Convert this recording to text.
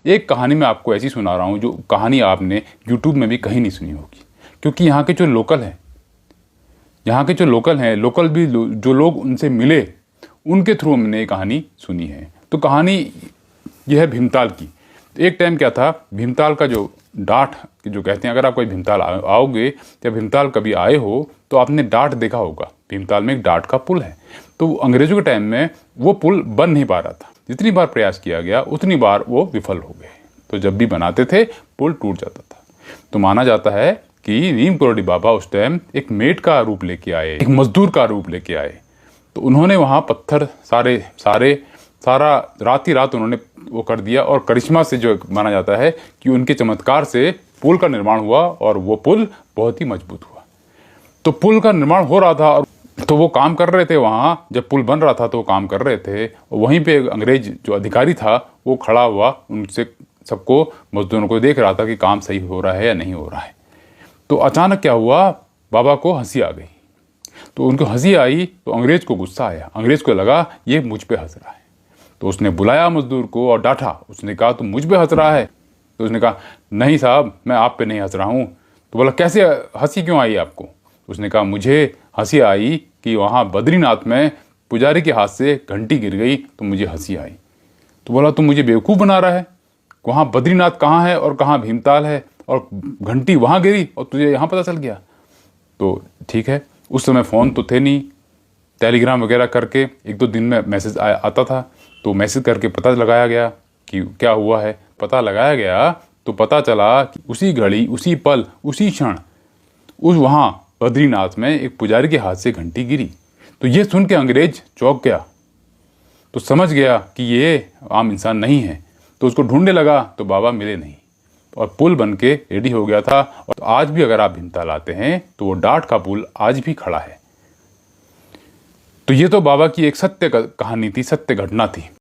एक कहानी मैं आपको ऐसी सुना रहा हूँ जो कहानी आपने यूट्यूब में भी कहीं नहीं सुनी होगी, क्योंकि यहाँ के जो लोकल हैं, लोकल भी जो लोग उनसे मिले उनके थ्रू हमने ये कहानी सुनी है। तो कहानी यह है भीमताल की। एक टाइम क्या था, भीमताल का जो डाट जो कहते हैं, अगर आप कोई भीमताल आओगे या भीमताल कभी आए हो तो आपने डाट देखा होगा। भीमताल में एक डाट का पुल है। तो अंग्रेजों के टाइम में वो पुल बन नहीं पा रहा था, जितनी बार प्रयास किया गया उतनी बार वो विफल हो गए। तो जब भी बनाते थे पुल टूट जाता था। तो माना जाता है कि नीम करोड़ी बाबा उस टाइम एक मेट का रूप लेके आए, एक मजदूर का रूप लेके आए। तो उन्होंने वहाँ पत्थर सारा रात ही रात उन्होंने वो कर दिया, और करिश्मा से जो माना जाता है कि उनके चमत्कार से पुल का निर्माण हुआ और वो पुल बहुत ही मजबूत हुआ। तो पुल का निर्माण हो रहा था, और तो वो काम कर रहे थे वहाँ, जब पुल बन रहा था तो वो काम कर रहे थे। वहीं पे अंग्रेज जो अधिकारी था वो खड़ा हुआ, उनसे सबको मजदूरों को देख रहा था कि काम सही हो रहा है या नहीं हो रहा है। तो अचानक क्या हुआ, बाबा को हंसी आ गई। तो उनको हंसी आई तो अंग्रेज को गुस्सा आया। अंग्रेज को लगा ये मुझ पे हंस रहा है। तो उसने बुलाया मजदूर को और डांटा। उसने कहा तुम मुझ पे हंस रहा है? तो उसने कहा नहीं साहब, मैं आप पे नहीं हंस रहा हूँ। तो बोला कैसे हंसी क्यों आई आपको? तो उसने कहा मुझे हंसी आई कि वहाँ बद्रीनाथ में पुजारी के हाथ से घंटी गिर गई तो मुझे हंसी आई। तो बोला तुम मुझे बेवकूफ़ बना रहा है, वहाँ बद्रीनाथ कहाँ है और कहाँ भीमताल है, और घंटी वहाँ गिरी और तुझे यहाँ पता चल गया। तो ठीक है, उस समय फ़ोन तो थे नहीं, टेलीग्राम वगैरह करके 1-2 दिन में मैसेज आता था। तो मैसेज करके पता लगाया गया कि क्या हुआ है। पता लगाया गया तो पता चला कि उसी घड़ी, उसी पल, उसी क्षण उस वहाँ बद्रीनाथ में एक पुजारी के हाथ से घंटी गिरी। तो ये सुन के अंग्रेज चौंक गया, तो समझ गया कि ये आम इंसान नहीं है। तो उसको ढूंढने लगा तो बाबा मिले नहीं, और पुल बन के रेडी हो गया था। और आज भी अगर आप भीमताल आते हैं तो वो डाट का पुल आज भी खड़ा है। तो ये तो बाबा की एक सत्य कहानी थी, सत्य घटना थी।